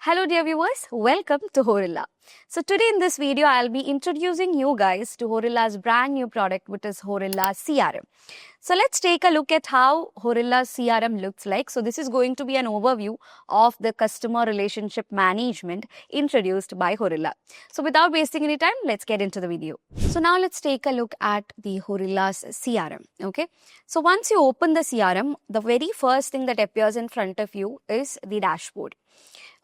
Hello dear viewers, welcome to Horilla. So today in this video, I'll be introducing you guys to Horilla's brand new product, which is Horilla CRM. So let's take a look at how Horilla CRM looks like. So this is going to be an overview of the customer relationship management introduced by Horilla. So without wasting any time, let's get into the video. So now let's take a look at the Horilla's CRM. Okay. So once you open the CRM, the very first thing that appears in front of you is the dashboard.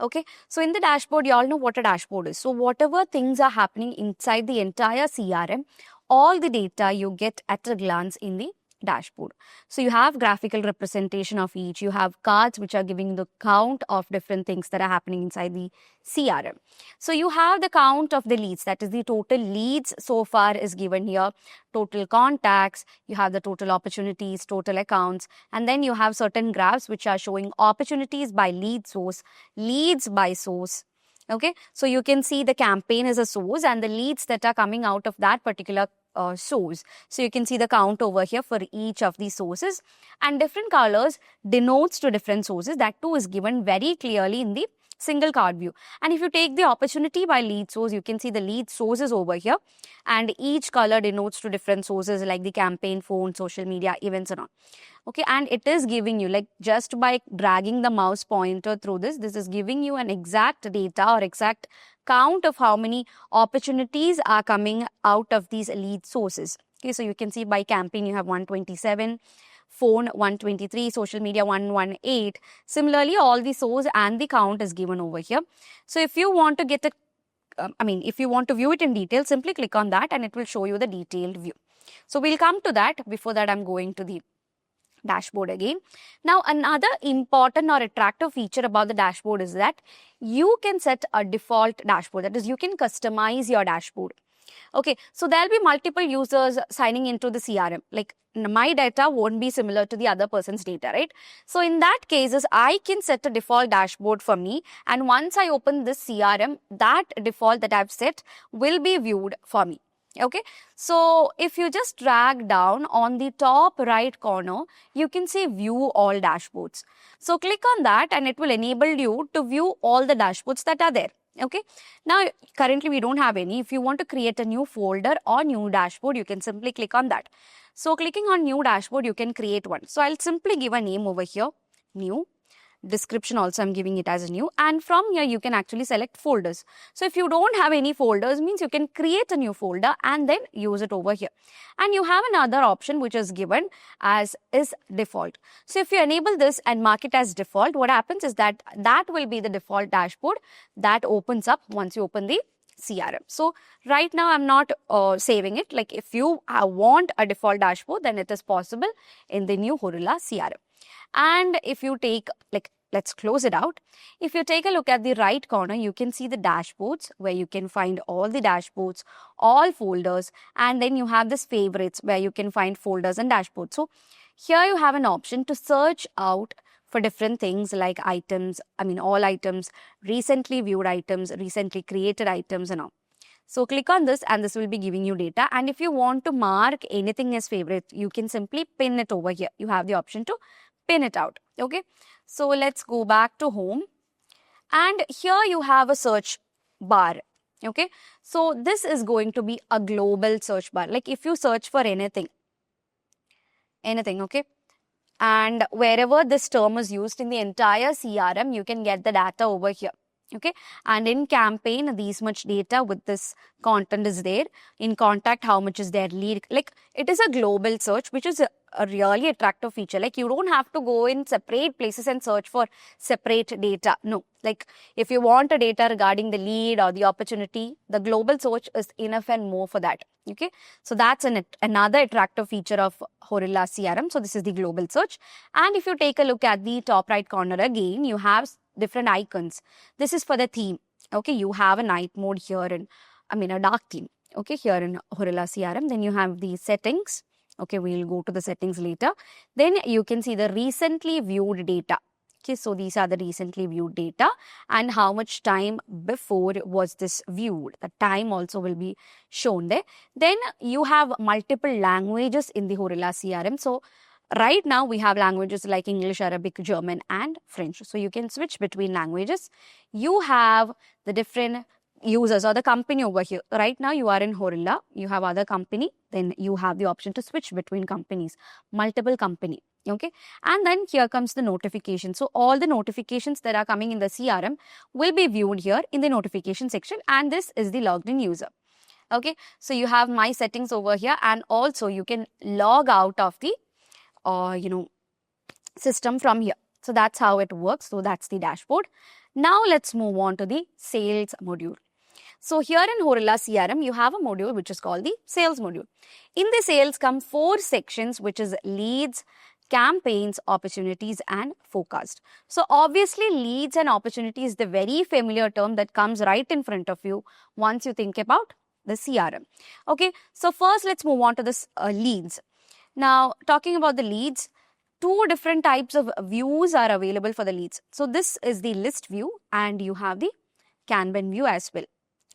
Okay, so in the dashboard, you all know what a dashboard is. So whatever things are happening inside the entire CRM, all the data you get at a glance in the dashboard. So you have graphical representation of each. You have cards which are giving the count of different things that are happening inside the CRM. So you have the count of the leads, that is the total leads so far is given here, total contacts, you have the total opportunities, total accounts, and then you have certain graphs which are showing opportunities by lead source, leads by source. Okay, so you can see the campaign as a source and the leads that are coming out of that particular source. So you can see the count over here for each of these sources, and different colors denotes to different sources. That too is given very clearly in the single card view. And if you take the opportunity by lead source, you can see the lead sources over here, and each color denotes to different sources like the campaign, phone, social media, events and all. Okay, and it is giving you, like, just by dragging the mouse pointer through this is giving you an exact data or exact count of how many opportunities are coming out of these lead sources. Okay, so you can see by campaign you have 127, phone 123, social media 118. Similarly, all the source and the count is given over here. So if you want to get a if you want to view it in detail, simply click on that and it will show you the detailed view. So we'll come to that. Before that, I'm going to the dashboard again. Now, another important or attractive feature about the dashboard is that you can set a default dashboard. That is, you can customize your dashboard. Okay, so there'll be multiple users signing into the CRM. Like, my data won't be similar to the other person's data, right? So in that cases, I can set a default dashboard for me, and once I open this CRM, that default that I've set will be viewed for me. Okay, so if you just drag down on the top right corner, you can see view all dashboards. So click on that and it will enable you to view all the dashboards that are there. Okay, now currently we don't have any. If you want to create a new folder or new dashboard, you can simply click on that. So clicking on new dashboard, you can create one. So I'll simply give a name over here, new. Description also I'm giving it as a new, and from here you can actually select folders. So if you don't have any folders, means you can create a new folder and then use it over here. And you have another option which is given as is default. So if you enable this and mark it as default, what happens is that will be the default dashboard that opens up once you open the CRM. So right now I'm not saving it. Like, if you want a default dashboard, then it is possible in the new Horilla CRM. And if you take, like, let's close it out. If you take a look at the right corner, you can see the dashboards where you can find all the dashboards, all folders, and then you have this favorites where you can find folders and dashboards. So here you have an option to search out for different things like items, all items, recently viewed items, recently created items and all. So click on this and this will be giving you data. And if you want to mark anything as favorite, you can simply pin it over here. You have the option to pin it out. Okay, so let's go back to home, and here you have a search bar. Okay, so this is going to be a global search bar. Like, if you search for anything, okay, and wherever this term is used in the entire CRM, you can get the data over here. Okay, and in campaign, these much data with this content is there. In contact, how much is their lead? Like, it is a global search, which is a really attractive feature. Like, you don't have to go in separate places and search for separate data. No, like, if you want a data regarding the lead or the opportunity, the global search is enough and more for that. Okay, so that's another attractive feature of Horilla CRM. So this is the global search. And if you take a look at the top right corner again, you have different icons. This is for the theme. Okay, you have a night mode here in, a dark theme. Okay, here in Horilla CRM. Then you have the settings. Okay, we'll go to the settings later. Then you can see the recently viewed data. Okay, so these are the recently viewed data and how much time before was this viewed. The time also will be shown there. Then you have multiple languages in the Horilla CRM. So right now we have languages like English, Arabic, German, and French. So you can switch between languages. You have the different users or the company over here. Right now you are in Horilla, you have other company, then you have the option to switch between companies, multiple company. Okay, and then here comes the notification. So all the notifications that are coming in the CRM will be viewed here in the notification section, and this is the logged in user. Okay, so you have my settings over here, and also you can log out of the system from here. So that's how it works. So that's the dashboard. Now let's move on to the sales module. So here in Horilla CRM, you have a module which is called the sales module. In the sales come 4 sections, which is leads, campaigns, opportunities, and forecast. So obviously leads and opportunities, the very familiar term that comes right in front of you once you think about the CRM. Okay, so first let's move on to this leads. Now talking about the leads, 2 different types of views are available for the leads. So this is the list view, and you have the Kanban view as well.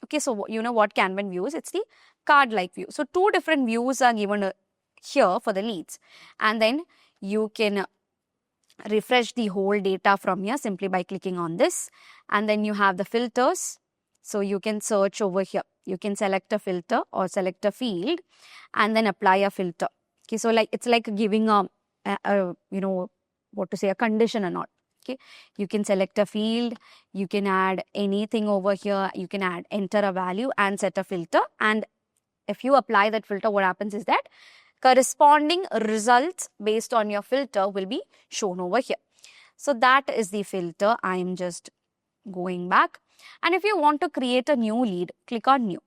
Okay, so you know what Kanban view is? It's the card-like view. So 2 different views are given here for the leads, and then you can refresh the whole data from here simply by clicking on this, and then you have the filters. So you can search over here. You can select a filter or select a field and then apply a filter. Okay, so like it's like giving a condition or not. Okay, you can select a field, you can add anything over here, you can enter a value and set a filter, and if you apply that filter, what happens is that corresponding results based on your filter will be shown over here. So that is the filter. I am just going back, and if you want to create a new lead, click on new.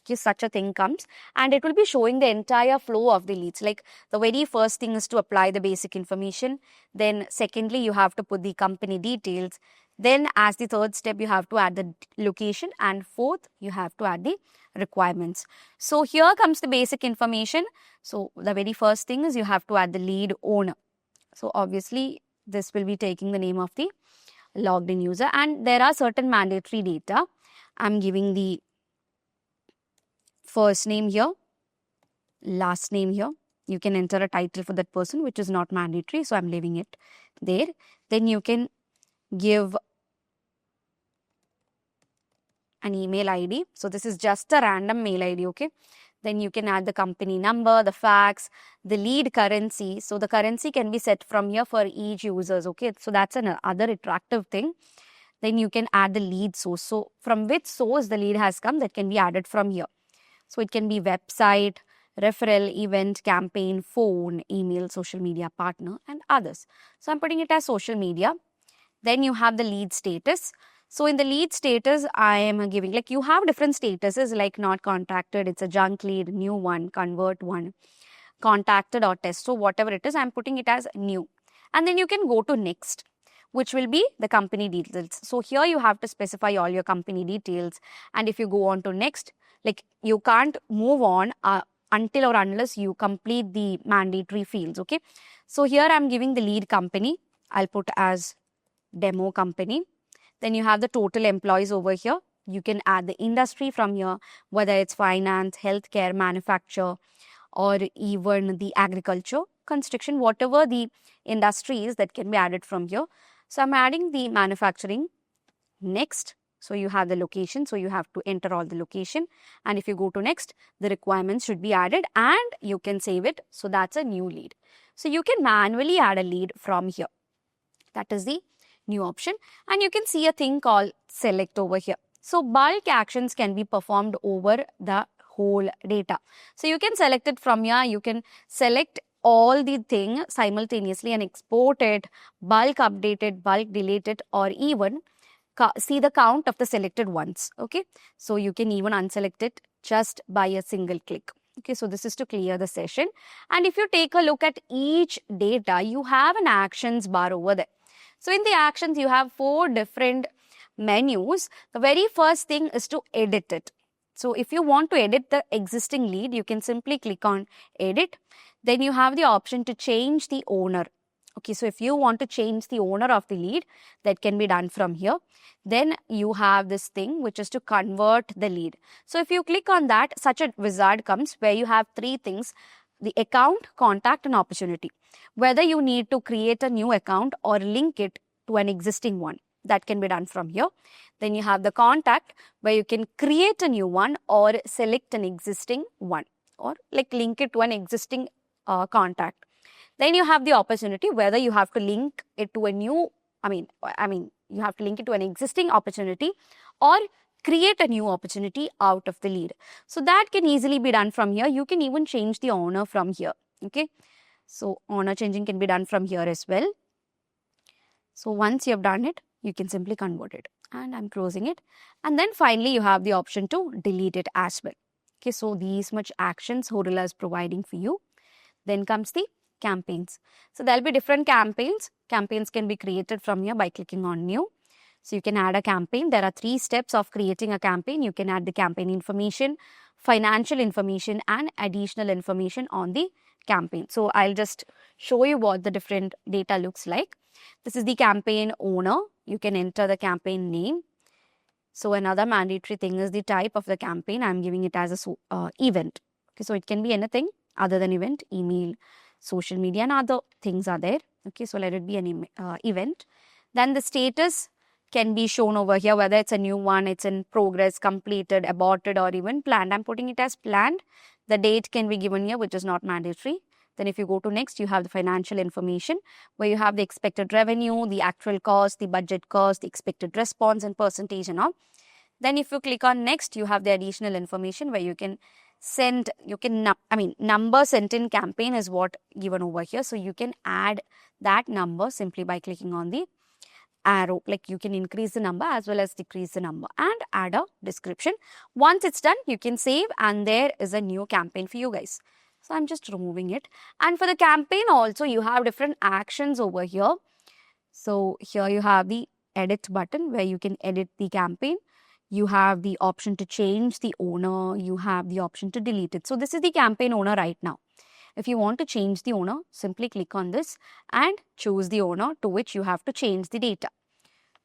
Okay, such a thing comes, and it will be showing the entire flow of the leads. Like the very first thing is to apply the basic information. Then secondly, you have to put the company details. Then as the third step, you have to add the location, and fourth, you have to add the requirements. So here comes the basic information. So the very first thing is you have to add the lead owner. So obviously this will be taking the name of the logged in user, and there are certain mandatory data. I'm giving the first name here, last name here. You can enter a title for that person, which is not mandatory, so I'm leaving it there. Then you can give an email ID. So this is just a random mail ID, okay? Then you can add the company number, the fax, the lead currency. So the currency can be set from here for each users, okay? So that's another attractive thing. Then you can add the lead source. So from which source the lead has come, that can be added from here. So it can be website, referral, event, campaign, phone, email, social media partner, and others. So I'm putting it as social media. Then you have the lead status. So in the lead status, I am giving, like you have different statuses like not contacted, it's a junk lead, new one, convert one, contacted or test. So whatever it is, I'm putting it as new. And then you can go to next, which will be the company details. So here you have to specify all your company details. And if you go on to next, like you can't move on until or unless you complete the mandatory fields, okay? So here I'm giving the lead company. I'll put as demo company. Then you have the total employees over here. You can add the industry from here, whether it's finance, healthcare, manufacture, or even the agriculture, construction, whatever the industry is, that can be added from here. So I'm adding the manufacturing. Next. So you have the location. So you have to enter all the location. And if you go to next, the requirements should be added and you can save it. So that's a new lead. So you can manually add a lead from here. That is the new option. And you can see a thing called select over here. So bulk actions can be performed over the whole data. So you can select it from here. You can select all the thing simultaneously and export it, bulk update it, bulk delete it, or even see the count of the selected ones. Okay, so you can even unselect it just by a single click. Okay, so this is to clear the session. And if you take a look at each data, you have an actions bar over there. So in the actions, you have 4 different menus. The very first thing is to edit it. So if you want to edit the existing lead, you can simply click on edit. Then you have the option to change the owner. Okay, so if you want to change the owner of the lead, that can be done from here. Then you have this thing which is to convert the lead. So if you click on that, such a wizard comes where you have 3 things. the account, contact and opportunity. Whether you need to create a new account or link it to an existing one, that can be done from here. Then you have the contact, where you can create a new one or select an existing one, or like link it to an existing contact. Then you have the opportunity, whether you have to link it to a new, you have to link it to an existing opportunity or create a new opportunity out of the lead. So that can easily be done from here. You can even change the owner from here. Okay. So owner changing can be done from here as well. So once you have done it, you can simply convert it, and I'm closing it. And then finally, you have the option to delete it as well. Okay. So these much actions Horilla is providing for you. Then comes the campaigns. So there'll be different campaigns. Campaigns can be created from here by clicking on new. So you can add a campaign. There are 3 steps of creating a campaign. You can add the campaign information, financial information and additional information on the campaign. So I'll just show you what the different data looks like. This is the campaign owner. You can enter the campaign name. So another mandatory thing is the type of the campaign. I'm giving it as a event. Okay, so it can be anything other than event, email, social media and other things are there. Okay, so let it be an event. Then the status can be shown over here, whether it's a new one, it's in progress, completed, aborted or even planned. I'm putting it as planned. The date can be given here, which is not mandatory. Then if you go to next, you have the financial information, where you have the expected revenue, the actual cost, the budget cost, the expected response and percentage and all. Then if you click on next, you have the additional information where you can send, number sent in campaign is what given over here. So you can add that number simply by clicking on the arrow. Like you can increase the number as well as decrease the number and add a description. Once it's done, you can save and there is a new campaign for you guys. So I'm just removing it. And for the campaign also, you have different actions over here. So here you have the edit button where you can edit the campaign. You have the option to change the owner. You have the option to delete it. So this is the campaign owner right now. If you want to change the owner, simply click on this and choose the owner to which you have to change the data.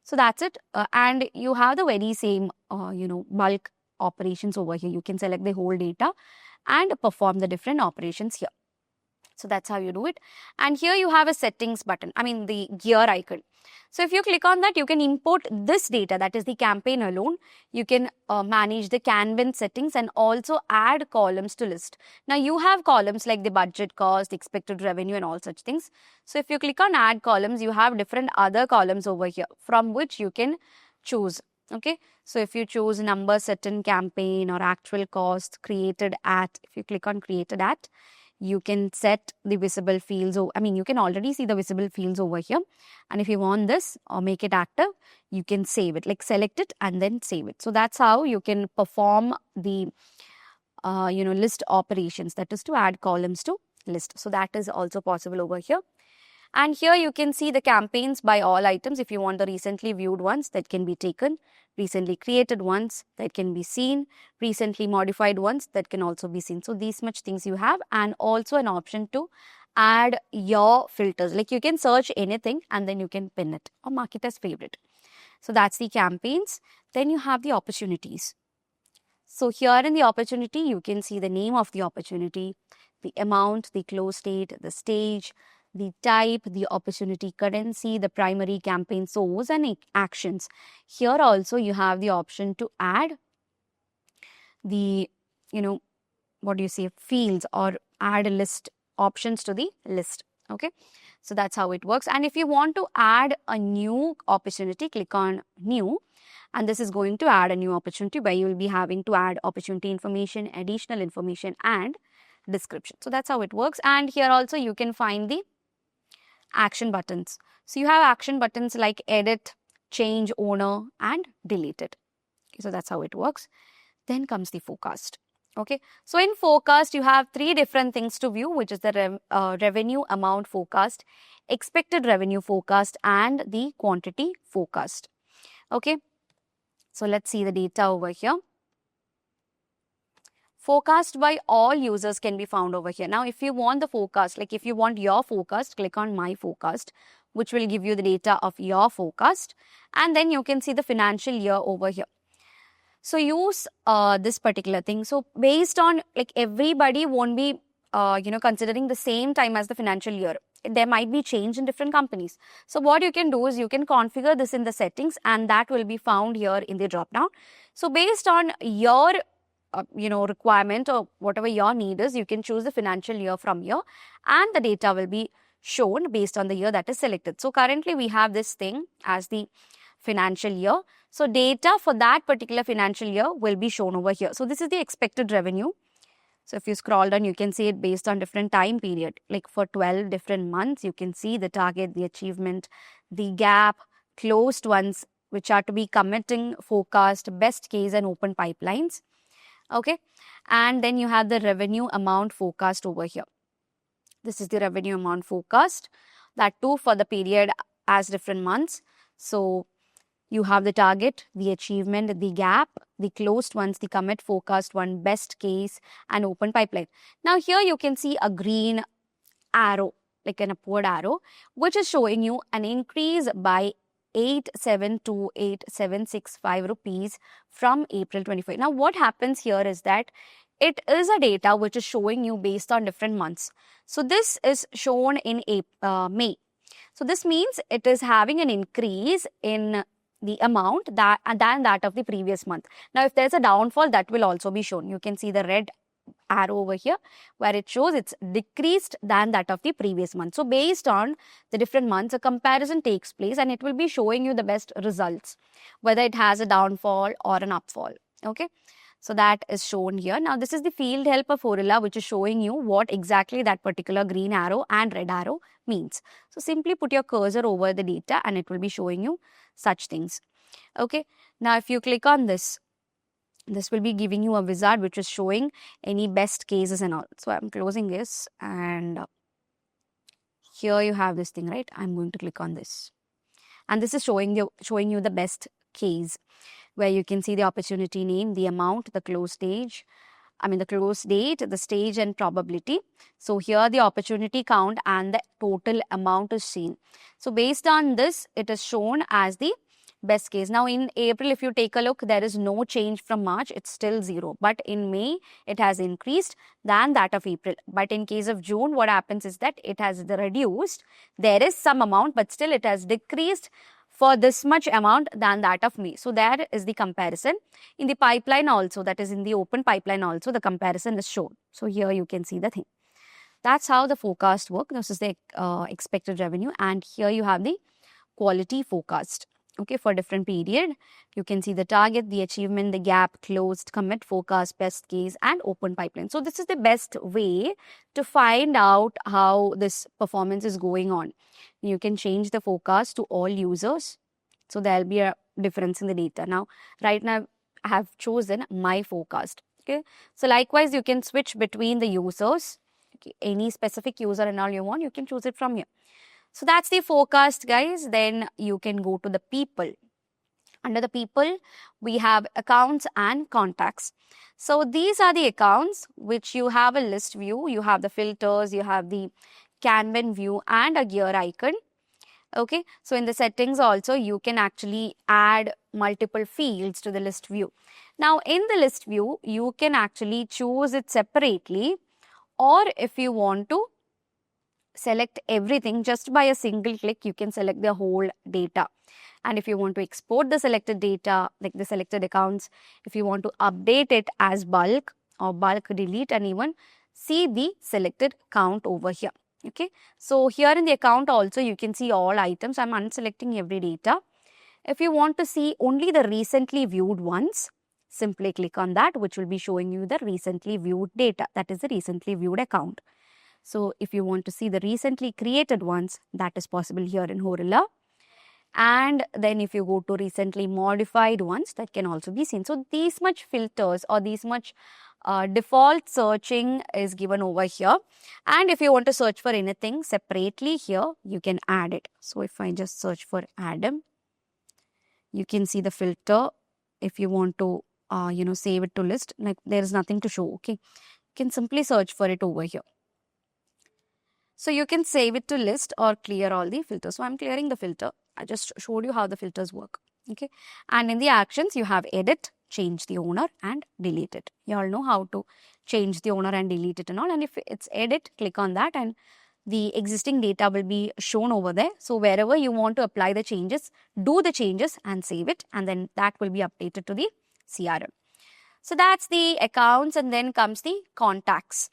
So that's it. And you have the very same, bulk operations over here. You can select the whole data and perform the different operations here. So that's how you do it. And here you have a settings button, the gear icon. So if you click on that, you can import this data, that is the campaign alone. You can manage the Kanban settings and also add columns to list. Now you have columns like the budget cost, expected revenue and all such things. So if you click on add columns, you have different other columns over here from which you can choose. Okay, so if you choose number set in campaign or actual cost created at, if you click on created at, you can set the visible fields. You can already see the visible fields over here. And if you want this or make it active, you can save it, like select it and then save it. So that's how you can perform the, list operations, that is to add columns to list. So that is also possible over here. And here you can see the campaigns by all items. If you want the recently viewed ones, that can be taken, recently created ones that can be seen, recently modified ones that can also be seen. So these much things you have, and also an option to add your filters. Like you can search anything and then you can pin it or mark it as favorite. So that's the campaigns. Then you have the opportunities. So here in the opportunity, you can see the name of the opportunity, the amount, the close date, the stage, the type, the opportunity currency, the primary campaign source and actions. Here also you have the option to add the, fields or add a list options to the list. Okay, so that's how it works. And if you want to add a new opportunity, click on new. And this is going to add a new opportunity where you will be having to add opportunity information, additional information and description. So that's how it works. And here also you can find the action buttons. So you have action buttons like edit, change owner and delete it. Okay, so that's how it works. Then comes the forecast. Okay, so in forecast you have 3 different things to view, which is the revenue amount forecast, expected revenue forecast and the quantity forecast. Okay, so let's see the data over here. Forecast by all users can be found over here. Now, if you want the forecast, like if you want your forecast, click on my forecast, which will give you the data of your forecast. And then you can see the financial year over here. So use this particular thing. So based on, like, everybody won't be considering the same time as the financial year. There might be change in different companies. So what you can do is you can configure this in the settings, and that will be found here in the drop down. So based on your requirement or whatever your need is, you can choose the financial year from here, and the data will be shown based on the year that is selected. So currently we have this thing as the financial year. So data for that particular financial year will be shown over here. So this is the expected revenue. So if you scroll down, you can see it based on different time period. Like for 12 different months, you can see the target, the achievement, the gap, closed ones, which are to be committing, forecast, best case, and open pipelines. Okay. And then you have the revenue amount forecast over here. This is the revenue amount forecast, that too for the period as different months. So you have the target, the achievement, the gap, the closed ones, the commit, forecast one, best case, and open pipeline. Now here you can see a green arrow, like an upward arrow, which is showing you an increase by 8728765 rupees from April 25. Now what happens here is that it is a data which is showing you based on different months. So this is shown in May. So this means it is having an increase in the amount than that of the previous month. Now, if there's a downfall, that will also be shown. You can see the red arrow over here where it shows it's decreased than that of the previous month. So based on the different months, a comparison takes place and it will be showing you the best results, whether it has a downfall or an upfall. Okay. So that is shown here. Now this is the field help of Horilla, which is showing you what exactly that particular green arrow and red arrow means. So simply put your cursor over the data and it will be showing you such things. Okay. Now if you click on this, this will be giving you a wizard which is showing any best cases and all. So I'm closing this, and here you have this thing, right? I'm going to click on this, and this is showing you the best case, where you can see the opportunity name, the amount, the close date, the stage and probability. So here the opportunity count and the total amount is seen. So based on this, it is shown as the best case. Now in April, if you take a look, there is no change from March, it's still 0. But in May, it has increased than that of April. But in case of June, what happens is that it has reduced. There is some amount, but still it has decreased for this much amount than that of May. So there is the comparison. In the pipeline also, that is in the open pipeline also, the comparison is shown. So here you can see the thing. That's how the forecast works. This is the expected revenue, and here you have the quality forecast. Okay, for different period, you can see the target, the achievement, the gap, closed, commit, forecast, best case, and open pipeline. So this is the best way to find out how this performance is going on. You can change the forecast to all users. So there'll be a difference in the data. Now, right now, I have chosen my forecast. Okay, so likewise, you can switch between the users. Okay, any specific user and all you want, you can choose it from here. So that's the forecast, guys. Then you can go to the people. Under the people, we have accounts and contacts. So these are the accounts which you have a list view. You have the filters, you have the Kanban view and a gear icon. Okay, so in the settings also, you can actually add multiple fields to the list view. Now in the list view, you can actually choose it separately, or if you want to select everything just by a single click, you can select the whole data. And if you want to export the selected data, like the selected accounts, if you want to update it as bulk or bulk delete, and even see the selected count over here. Okay, so here in the account also, you can see all items. I'm unselecting every data. If you want to see only the recently viewed ones, simply click on that, which will be showing you the recently viewed data. That is the recently viewed account. So if you want to see the recently created ones, that is possible here in Horilla. And then if you go to recently modified ones, that can also be seen. So these much filters or these much default searching is given over here. And if you want to search for anything separately here, you can add it. So if I just search for Adam, you can see the filter. If you want to, save it to list, like there is nothing to show. Okay, you can simply search for it over here. So you can save it to list or clear all the filters. So I'm clearing the filter. I just showed you how the filters work. Okay. And in the actions, you have edit, change the owner and delete it. You all know how to change the owner and delete it and all. And if it's edit, click on that and the existing data will be shown over there. So wherever you want to apply the changes, do the changes and save it, and then that will be updated to the CRM. So that's the accounts, and then comes the contacts.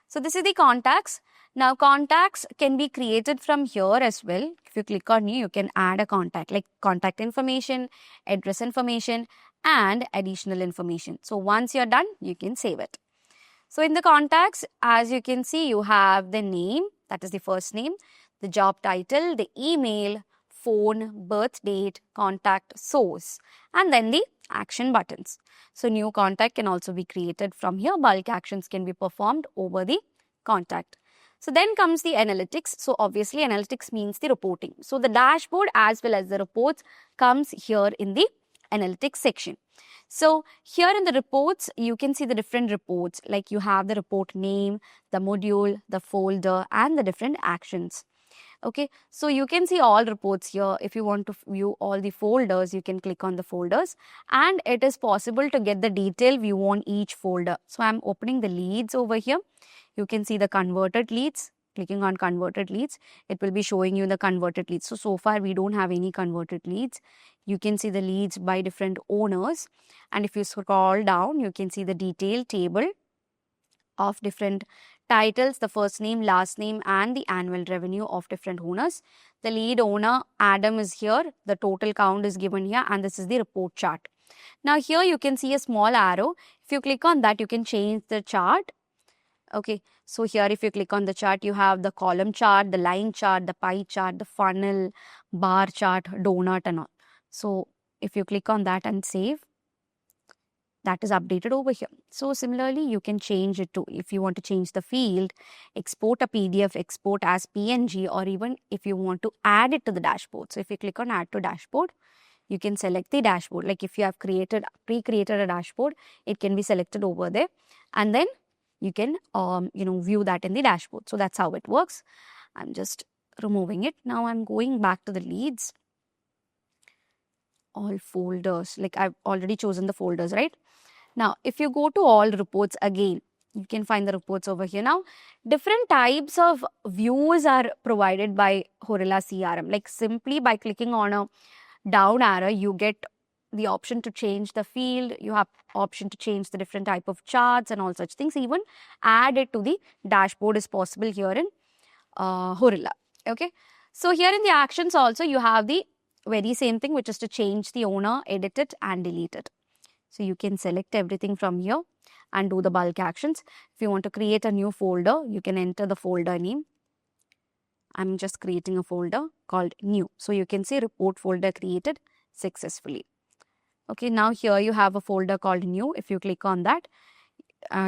So this is the contacts. Now contacts can be created from here as well. If you click on new, you can add a contact, like contact information, address information, and additional information. So once you're done, you can save it. So in the contacts, as you can see, you have the name, that is the first name, the job title, the email, phone, birth date, contact source, and then the action buttons. So new contact can also be created from here. Bulk actions can be performed over the contact. So then comes the analytics. So obviously analytics means the reporting. So the dashboard as well as the reports comes here in the analytics section. So here in the reports, you can see the different reports, like you have the report name, the module, the folder, and the different actions. Okay, so you can see all reports here. If you want to view all the folders, you can click on the folders, and it is possible to get the detailed view on each folder. So I'm opening the leads over here. You can see the converted leads. Clicking on converted leads, it will be showing you the converted leads. So far we don't have any converted leads. You can see the leads by different owners, and if you scroll down, you can see the detailed table of different titles, the first name, last name, and the annual revenue of different owners. The lead owner, Adam, is here. The total count is given here, and this is the report chart. Now here you can see a small arrow. If you click on that, you can change the chart. Okay, so here if you click on the chart, you have the column chart, the line chart, the pie chart, the funnel, bar chart, donut and all. So if you click on that and save, that is updated over here. So similarly, you can change it to, if you want to change the field, export a PDF, export as PNG, or even if you want to add it to the dashboard. So if you click on add to dashboard, you can select the dashboard. Like if you have pre-created a dashboard, it can be selected over there, and then you can view that in the dashboard. So that's how it works. I'm just removing it. Now I'm going back to the leads. All folders, like I've already chosen the folders, right? Now, if you go to all reports again, you can find the reports over here. Now, different types of views are provided by Horilla CRM. Like simply by clicking on a down arrow, you get the option to change the field. You have option to change the different type of charts and all such things. Even add it to the dashboard is possible here in Horilla. Okay. So here in the actions also, you have the very same thing, which is to change the owner, edit it and delete it. So you can select everything from here and do the bulk actions. If you want to create a new folder, you can enter the folder name. I'm just creating a folder called new. So you can see report folder created successfully. Okay, now here you have a folder called new. If you click on that,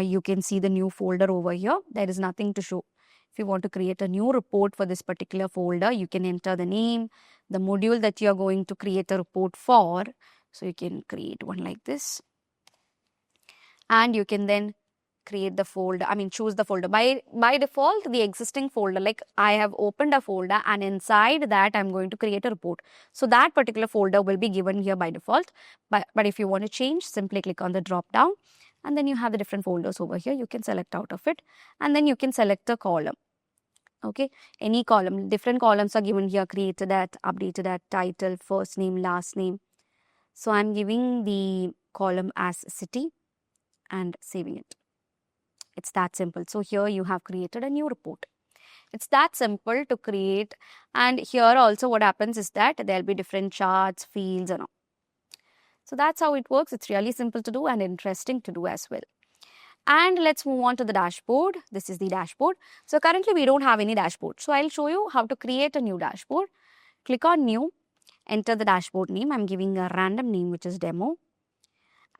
you can see the new folder over here. There is nothing to show. If you want to create a new report for this particular folder, you can enter the name, the module that you are going to create a report for. So you can create one like this. And you can then create the folder, choose the folder. By default, the existing folder, like I have opened a folder and inside that I'm going to create a report. So that particular folder will be given here by default. But if you want to change, simply click on the drop down and then you have the different folders over here. You can select out of it and then you can select a column. Okay, any column, different columns are given here, created at, updated at, title, first name, last name. So I'm giving the column as city and saving it. It's that simple. So here you have created a new report. It's that simple to create. And here also what happens is that there'll be different charts, fields and all. So that's how it works. It's really simple to do and interesting to do as well. And let's move on to the dashboard. This is the dashboard. So currently we don't have any dashboard. So I'll show you how to create a new dashboard. Click on new, enter the dashboard name. I'm giving a random name, which is demo.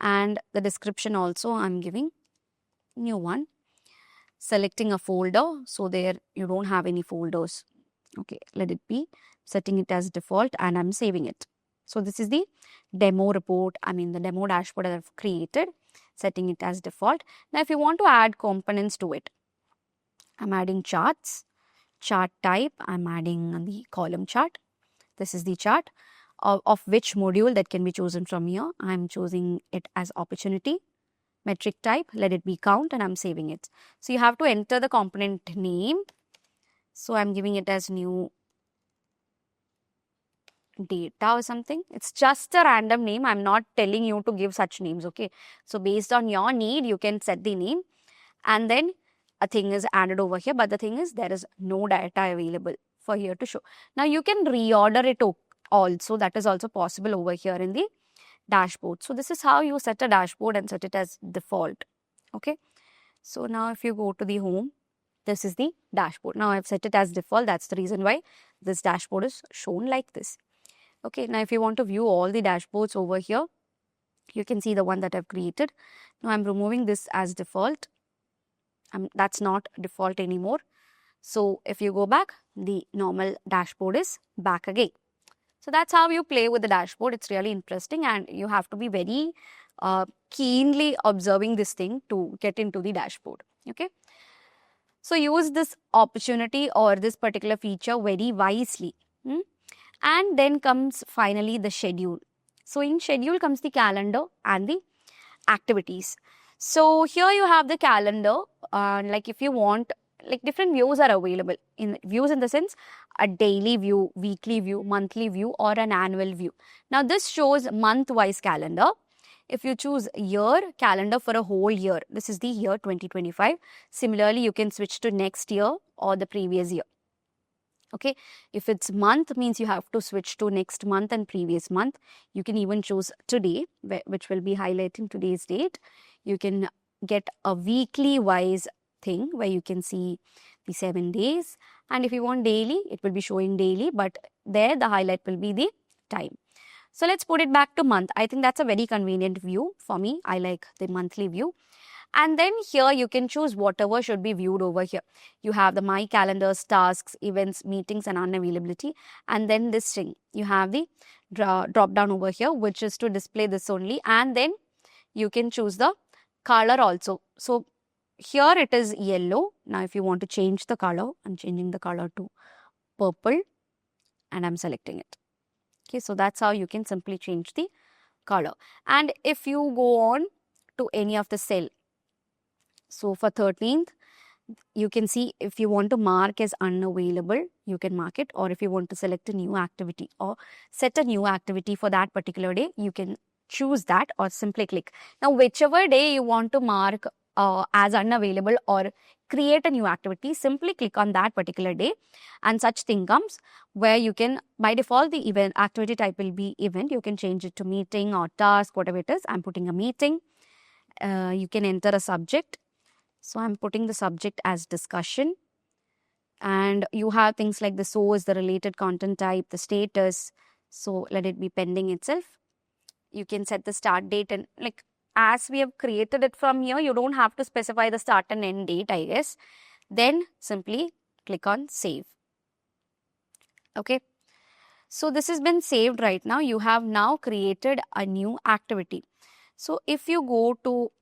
And the description also I'm giving new one. Selecting a folder. So there you don't have any folders. Okay, let it be. Setting it as default and I'm saving it. So this is the demo report. The demo dashboard that I've created. Setting it as default. Now if you want to add components to it, I'm adding charts, chart type, I'm adding the column chart. This is the chart. of which module that can be chosen from here. I'm choosing it as opportunity. Metric type, let it be count, and I'm saving it. So you have to enter the component name. So I'm giving it as new data or something. It's just a random name. I'm not telling you to give such names, okay? So based on your need, you can set the name, and then a thing is added over here. But the thing is, there is no data available for here to show. Now you can reorder it also. That is also possible over here in the dashboard. So this is how you set a dashboard and set it as default. Okay. So now if you go to the home, this is the dashboard. Now I've set it as default. That's the reason why this dashboard is shown like this. Okay. Now if you want to view all the dashboards over here, you can see the one that I've created. Now I'm removing this as default. That's not default anymore. So if you go back, the normal dashboard is back again. So that's how you play with the dashboard. It's really interesting, and you have to be very keenly observing this thing to get into the dashboard. Okay. So use this opportunity or this particular feature very wisely. And then comes finally the schedule. So in schedule comes the calendar and the activities. So here you have the calendar. Like if you want, like different views are available. In views in the sense a daily view, weekly view, monthly view, or an annual view. Now this shows month-wise calendar. If you choose year calendar for a whole year, this is the year 2025. Similarly, you can switch to next year or the previous year. Okay, if it's month, means you have to switch to next month and previous month. You can even choose today, which will be highlighting today's date. You can get a weekly wise thing where you can see the 7 days, and if you want daily, it will be showing daily, but there the highlight will be the time. So let's put it back to month. I think that's a very convenient view for me. I like the monthly view. And then here you can choose whatever should be viewed over here. You have the my calendars, tasks, events, meetings, and unavailability. And then this thing, you have the drop down over here, which is to display this only. And then you can choose the color also. So here it is yellow. Now if you want to change the color, I'm changing the color to purple and I'm selecting it. Okay, so that's how you can simply change the color. And if you go on to any of the cell, so for 13th, you can see if you want to mark as unavailable, you can mark it, or if you want to select a new activity or set a new activity for that particular day, you can choose that or simply click. Now, whichever day you want to mark as unavailable or create a new activity, simply click on that particular day and such thing comes where you can, by default, the event activity type will be event. You can change it to meeting or task, whatever it is. I'm putting a meeting. You can enter a subject. So I'm putting the subject as discussion, and you have things like the source, the related content type, the status. So let it be pending itself. You can set the start date, and like as we have created it from here, you don't have to specify the start and end date, I guess. Then simply click on save. Okay. So this has been saved right now. You have now created a new activity. So if you go to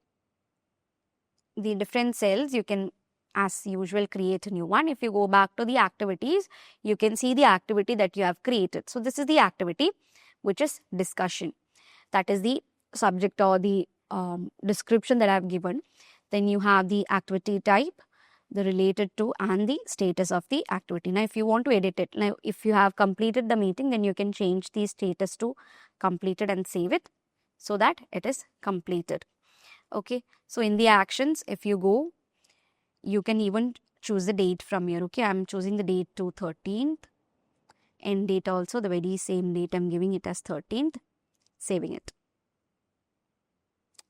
the different cells, you can as usual create a new one. If you go back to the activities, you can see the activity that you have created. So this is the activity which is discussion. That is the subject or the description that I have given. Then you have the activity type, the related to, and the status of the activity. Now if you want to edit it, now if you have completed the meeting, then you can change the status to completed and save it so that it is completed. Okay, so in the actions, if you go, you can even choose the date from here. Okay, I'm choosing the date to 13th. End date also, the very same date, I'm giving it as 13th, saving it.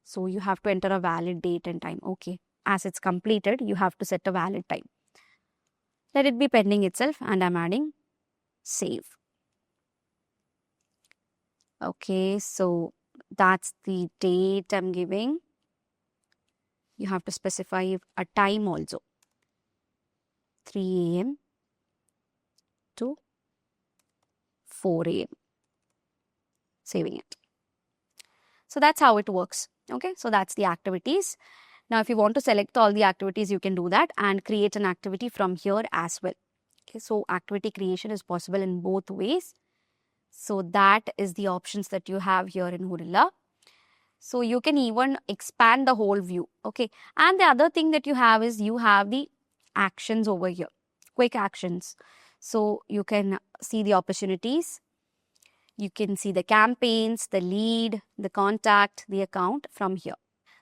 So you have to enter a valid date and time. Okay, as it's completed, you have to set a valid time. Let it be pending itself, and I'm adding save. Okay, so that's the date I'm giving. You have to specify a time also, 3 a.m. to 4 a.m. Saving it. So that's how it works. Okay, so that's the activities. Now, if you want to select all the activities, you can do that and create an activity from here as well. Okay, so activity creation is possible in both ways. So that is the options that you have here in Horilla. So you can even expand the whole view. Okay. And the other thing that you have is you have the actions over here, quick actions. So you can see the opportunities. You can see the campaigns, the lead, the contact, the account from here.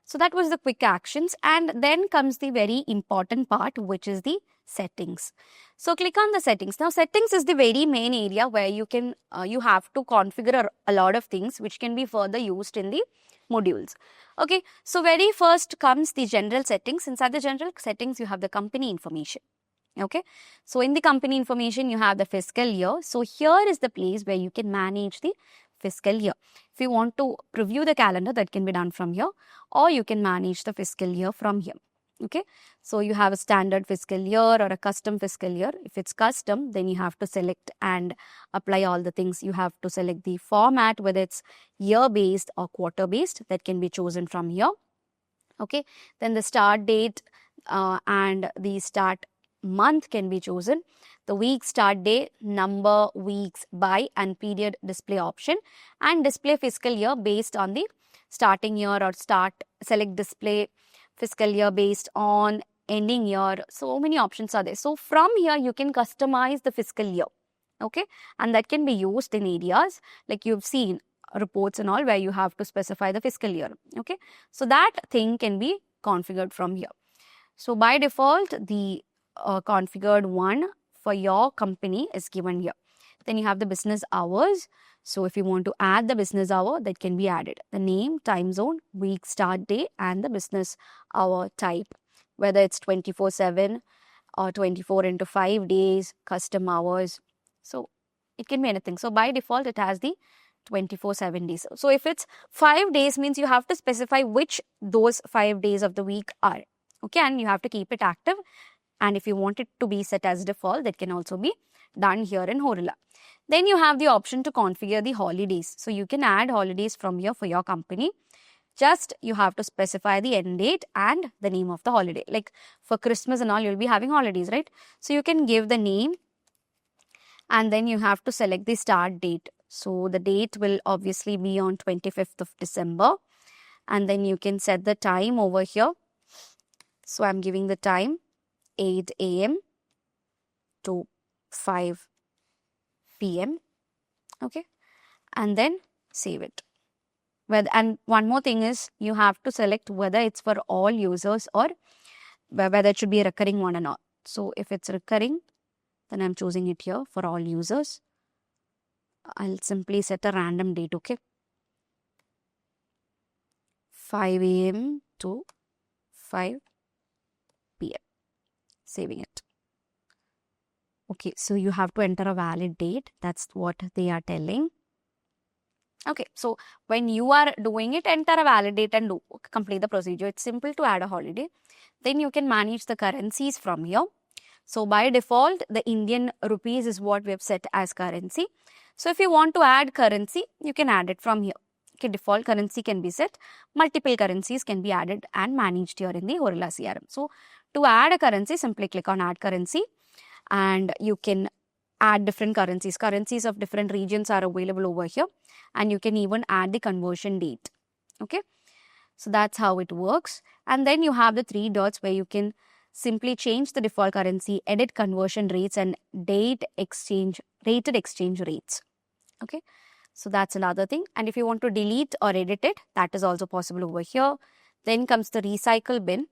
So that was the quick actions. And then comes the very important part, which is the settings. So click on the settings. Now settings is the very main area where you can, you have to configure a lot of things which can be further used in the modules. Okay. So very first comes the general settings. Inside the general settings, you have the company information. Okay. So in the company information, you have the fiscal year. So here is the place where you can manage the fiscal year. If you want to preview the calendar, that can be done from here, or you can manage the fiscal year from here. Okay. So you have a standard fiscal year or a custom fiscal year. If it's custom, then you have to select and apply all the things. You have to select the format, whether it's year based or quarter based, that can be chosen from here. Okay. Then the start date and the start month can be chosen. The week start day, number, weeks, by, and period display option, and display fiscal year based on the starting year, or select display fiscal year based on ending year. So many options are there. So from here, you can customize the fiscal year. Okay. And that can be used in areas like you've seen reports and all, where you have to specify the fiscal year. Okay. So that thing can be configured from here. So by default, the configured one for your company is given here. Then you have the business hours. So if you want to add the business hour, that can be added. The name, time zone, week start day, and the business hour type, whether it's 24/7 or 24 into 5 days, custom hours. So it can be anything. So by default, it has the 24/7 days. So if it's 5 days, means you have to specify which those 5 days of the week are. Okay, and you have to keep it active. And if you want it to be set as default, that can also be done here in Horilla. Then you have the option to configure the holidays. So you can add holidays from here for your company. Just you have to specify the end date and the name of the holiday. Like for Christmas and all, you'll be having holidays, right? So you can give the name, and then you have to select the start date. So the date will obviously be on 25th of December. And then you can set the time over here. So I'm giving the time 8 a.m. to 5 p.m. Okay. And then save it. And one more thing is you have to select whether it's for all users or whether it should be a recurring one or not. So if it's recurring, then I'm choosing it here for all users. I'll simply set a random date. Okay. 5 a.m. to 5 p.m. Saving it. Okay, so you have to enter a valid date. That's what they are telling. Okay, so when you are doing it, enter a valid date and complete the procedure. It's simple to add a holiday. Then you can manage the currencies from here. So by default, the Indian rupees is what we have set as currency. So if you want to add currency, you can add it from here. Okay, default currency can be set. Multiple currencies can be added and managed here in the Horilla CRM. So to add a currency, simply click on add currency, and you can add different currencies. Currencies of different regions are available over here, and you can even add the conversion date. Okay, so that's how it works. And then you have the 3 dots where you can simply change the default currency, edit conversion rates, and rated exchange rates. Okay, so that's another thing. And if you want to delete or edit it, that is also possible over here. Then comes the recycle bin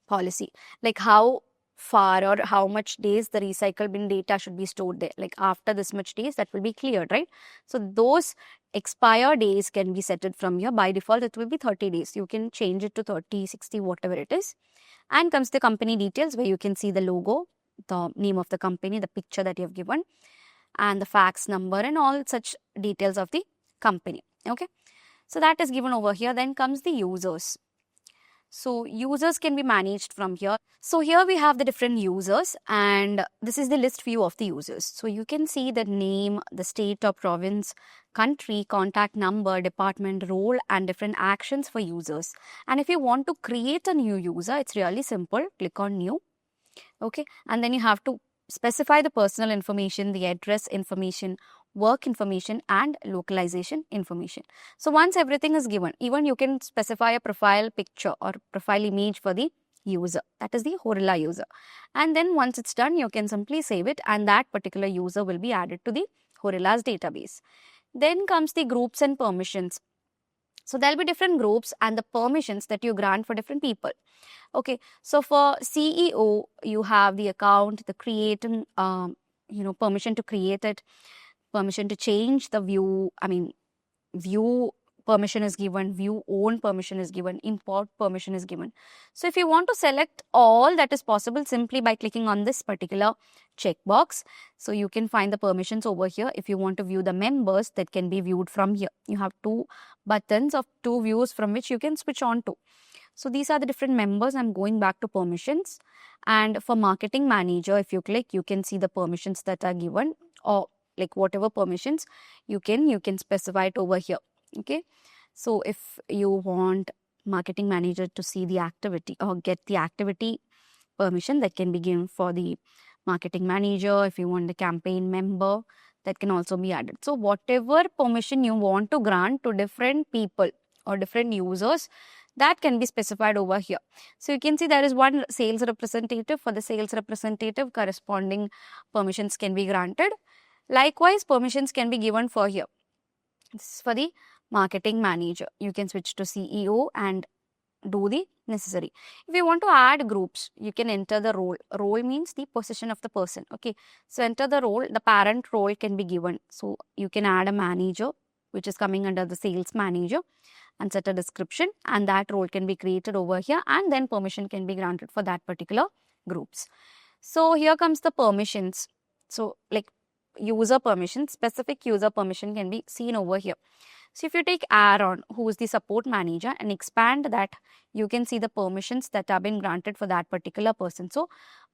policy, like how far or how much days the recycle bin data should be stored there. Like after this much days, that will be cleared, right? So those expire days can be set it from here. By default, it will be 30 days. You can change it to 30, 60, whatever it is. And comes the company details, where you can see the logo, the name of the company, the picture that you have given, and the fax number and all such details of the company. Okay, so that is given over here. Then comes the users. So users can be managed from here. So here we have the different users, and this is the list view of the users. So you can see the name, the state or province, country, contact number, department, role, and different actions for users. And if you want to create a new user, it's really simple. Click on new. Okay, and then you have to specify the personal information, the address information, work information, and localization information. So once everything is given, even you can specify a profile picture or profile image for the user, that is the Horilla user. And then once it's done, you can simply save it, and that particular user will be added to the Horilla's database. Then comes the groups and permissions. So there'll be different groups and the permissions that you grant for different people. Okay, so for CEO, you have the account, the create, permission to create it, permission to change the view. View permission is given, view own permission is given, import permission is given. So if you want to select all, that is possible simply by clicking on this particular checkbox. So you can find the permissions over here. If you want to view the members, that can be viewed from here. You have two buttons of two views from which you can switch on to. So these are the different members. I'm going back to permissions, and for marketing manager, if you click, you can see the permissions that are given, or like whatever permissions you can specify it over here. Okay, so if you want marketing manager to see the activity or get the activity permission, that can be given for the marketing manager. If you want the campaign member, that can also be added. So whatever permission you want to grant to different people or different users, that can be specified over here. So you can see there is one sales representative. For the sales representative, corresponding permissions can be granted. Likewise, permissions can be given for here. This is for the marketing manager. You can switch to CEO and do the necessary. If you want to add groups, you can enter the role. Role means the position of the person. Okay, so enter the role. The parent role can be given. So you can add a manager, which is coming under the sales manager, and set a description, and that role can be created over here, and then permission can be granted for that particular groups. So here comes the permissions. So like user permission, specific user permission can be seen over here. So if you take Aaron, who is the support manager, and expand that, you can see the permissions that have been granted for that particular person. So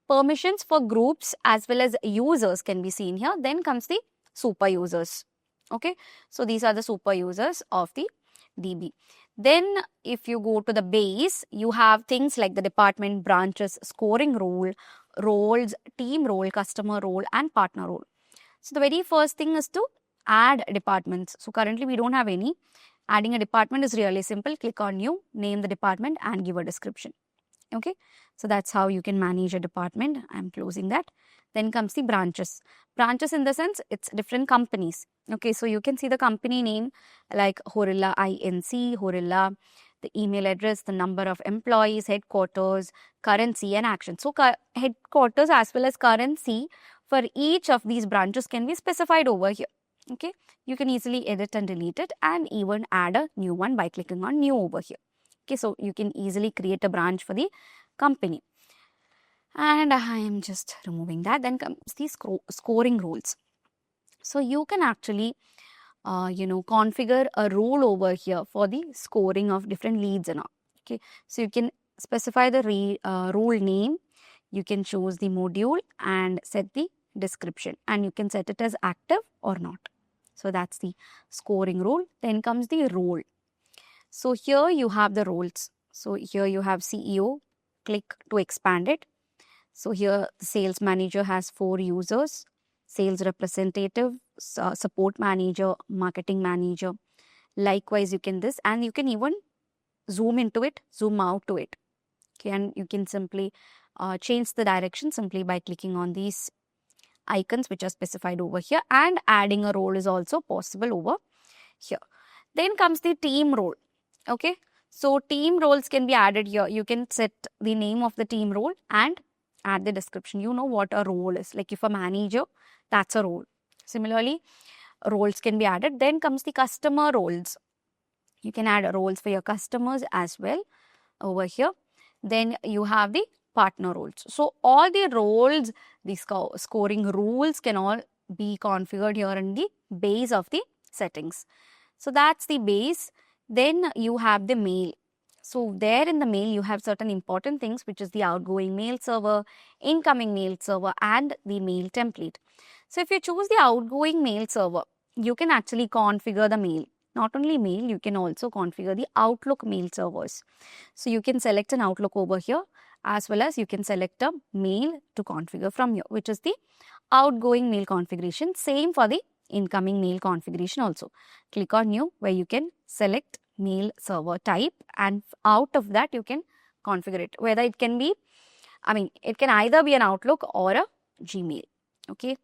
permissions for groups as well as users can be seen here. Then comes the super users. Okay, so these are the super users of the DB. Then if you go to the base, you have things like the department, branches, scoring role, roles, team role, customer role, and partner role. So the very first thing is to add departments. So currently we don't have any. Adding a department is really simple. Click on new, name the department, and give a description. Okay, so that's how you can manage a department. I'm closing that. Then comes the branches. Branches in the sense it's different companies. Okay, so you can see the company name like Horilla Inc., Horilla, the email address, the number of employees, headquarters, currency, and action. So headquarters as well as currency for each of these branches can be specified over here. Okay, you can easily edit and delete it, and even add a new one by clicking on new over here. Okay, so you can easily create a branch for the company. And I am just removing that. Then comes the scoring rules. So you can actually configure a rule over here for the scoring of different leads and all. Okay, so you can specify the rule name, you can choose the module and set the description, and you can set it as active or not. So that's the scoring rule. Then comes the role. So here you have the roles. So here you have CEO, click to expand it. So here the sales manager has 4 users, sales representative, support manager, marketing manager. Likewise, you can this, and you can even zoom into it, zoom out to it. Okay, and you can simply change the direction simply by clicking on these icons which are specified over here, and adding a role is also possible over here. Then comes the team role. Okay, so team roles can be added here. You can set the name of the team role and add the description. You know what a role is. Like if a manager, that's a role. Similarly, roles can be added. Then comes the customer roles. You can add roles for your customers as well over here. Then you have the partner roles. So all the roles, the scoring rules can all be configured here in the base of the settings. So that's the base. Then you have the mail. So there in the mail, you have certain important things, which is the outgoing mail server, incoming mail server, and the mail template. So if you choose the outgoing mail server, you can actually configure the mail. Not only mail, you can also configure the Outlook mail servers. So you can select an Outlook over here, as well as you can select a mail to configure from here, which is the outgoing mail configuration. Same for the incoming mail configuration also. Click on new, where you can select mail server type, and out of that you can configure it, whether it can be, it can either be an Outlook or a Gmail. Okay,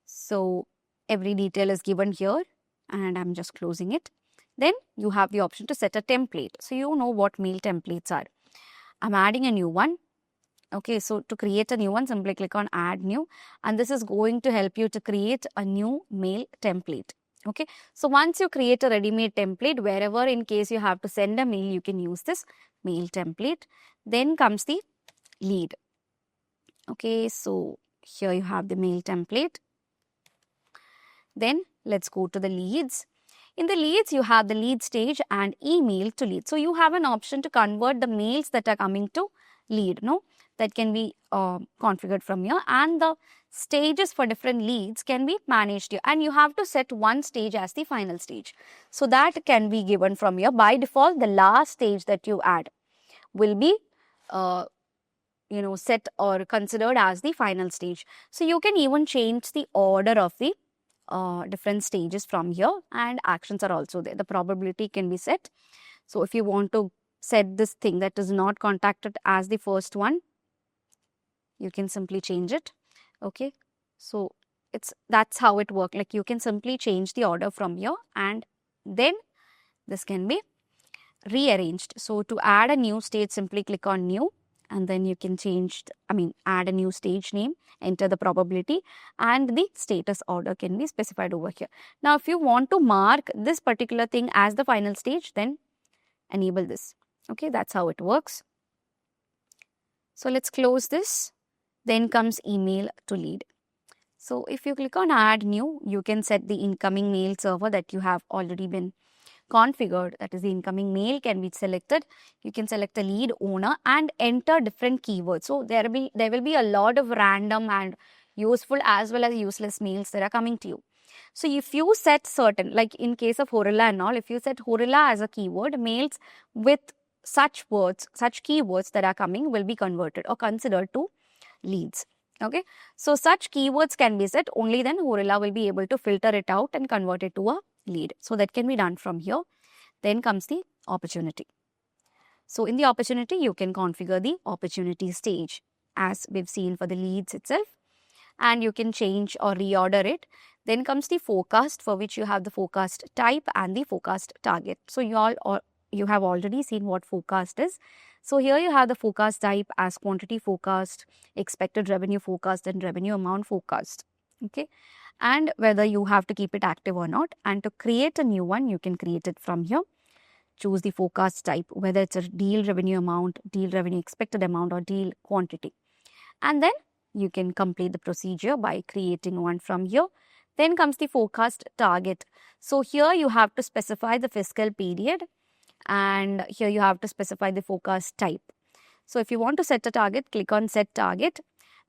so every detail is given here, and I'm just closing it. Then you have the option to set a template. So you know what mail templates are. I'm adding a new one. Okay, so to create a new one, simply click on add new, and this is going to help you to create a new mail template. Okay, so once you create a ready-made template, wherever in case you have to send a mail, you can use this mail template. Then comes the lead. Okay, so here you have the mail template. Then let's go to the leads. In the leads, you have the lead stage and email to lead. So you have an option to convert the mails that are coming to lead, no? That can be configured from here, and the stages for different leads can be managed here, and you have to set one stage as the final stage. So that can be given from here. By default, the last stage that you add will be set or considered as the final stage. So you can even change the order of the different stages from here, and actions are also there. The probability can be set. So if you want to set this thing that is not contacted as the first one, you can simply change it. Okay, so that's how it works. Like, you can simply change the order from here, and then this can be rearranged. So to add a new stage, simply click on new, and then you can add a new stage name, enter the probability, and the status order can be specified over here. Now, if you want to mark this particular thing as the final stage, then enable this. Okay, that's how it works. So let's close this. Then comes email to lead. So if you click on add new, you can set the incoming mail server that you have already been configured. That is, the incoming mail can be selected. You can select a lead owner and enter different keywords. So there will be a lot of random and useful as well as useless mails that are coming to you. So if you set certain, like in case of Horilla and all, if you set Horilla as a keyword, mails with such words, such keywords that are coming will be converted or considered to leads. Okay, so such keywords can be set, only then Horilla will be able to filter it out and convert it to a lead. So that can be done from here. Then comes the opportunity. So in the opportunity, you can configure the opportunity stage as we've seen for the leads itself, and you can change or reorder it. Then comes the forecast, for which you have the forecast type and the forecast target. So you have already seen what forecast is. So here you have the forecast type as quantity forecast, expected revenue forecast, and revenue amount forecast. Okay, and whether you have to keep it active or not. And to create a new one, you can create it from here. Choose the forecast type, whether it's a deal revenue amount, deal revenue expected amount, or deal quantity. And then you can complete the procedure by creating one from here. Then comes the forecast target. So here you have to specify the fiscal period, and here you have to specify the forecast type. So if you want to set a target, click on set target,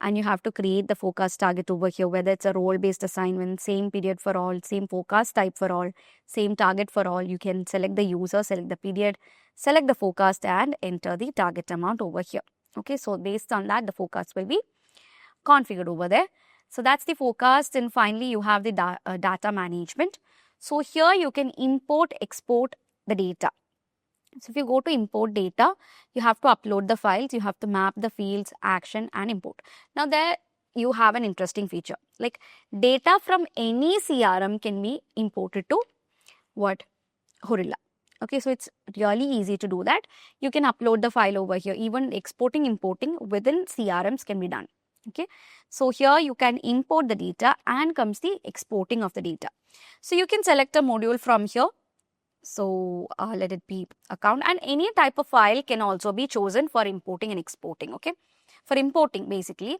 and you have to create the forecast target over here, whether it's a role-based assignment, same period for all, same forecast type for all, same target for all. You can select the user, select the period, select the forecast, and enter the target amount over here. Okay, so based on that, the forecast will be configured over there. So that's the forecast, and finally you have the data management. So here you can import, export the data. So if you go to import data, you have to upload the files, you have to map the fields, action, and import. Now there you have an interesting feature, like data from any CRM can be imported to what? Horilla. Okay, so it's really easy to do that. You can upload the file over here. Even exporting, importing within CRMs can be done. Okay, so here you can import the data, and comes the exporting of the data. So you can select a module from here. So let it be account, and any type of file can also be chosen for importing and exporting. Okay, for importing basically,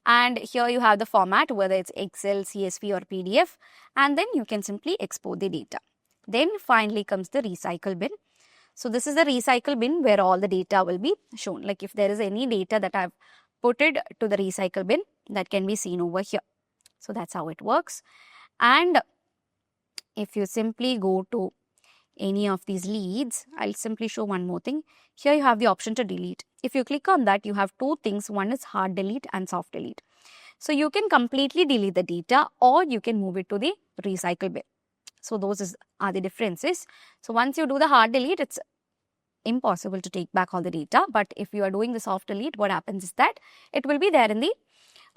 and here you have the format, whether it's Excel, CSV, or PDF, and then you can simply export the data. Then finally comes the recycle bin. So this is the recycle bin where all the data will be shown. Like if there is any data that I've put it to the recycle bin, that can be seen over here. So that's how it works. And if you simply go to any of these leads, I'll simply show one more thing. Here you have the option to delete. If you click on that, you have two things. One is hard delete and soft delete. So you can completely delete the data, or you can move it to the recycle bin. So those are the differences. So once you do the hard delete, it's impossible to take back all the data. But if you are doing the soft delete, what happens is that it will be there in the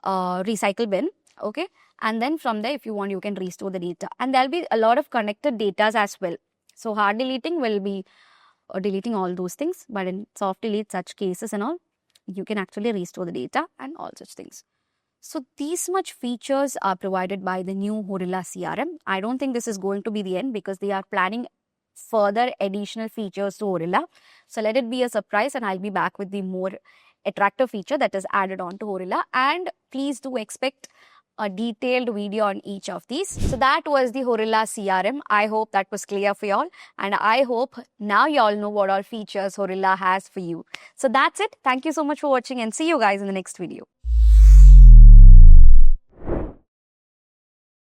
recycle bin. Okay. And then from there, if you want, you can restore the data. And there'll be a lot of connected data as well. So hard deleting will be deleting all those things. But in soft delete, such cases and all, you can actually restore the data and all such things. So these much features are provided by the new Horilla CRM. I don't think this is going to be the end because they are planning further additional features to Horilla. So let it be a surprise, and I'll be back with the more attractive feature that is added on to Horilla. And please do expect a detailed video on each of these. So that was the Horilla CRM. I hope that was clear for y'all, and I hope now y'all know what all features Horilla has for you. So that's it. Thank you so much for watching, and see you guys in the next video.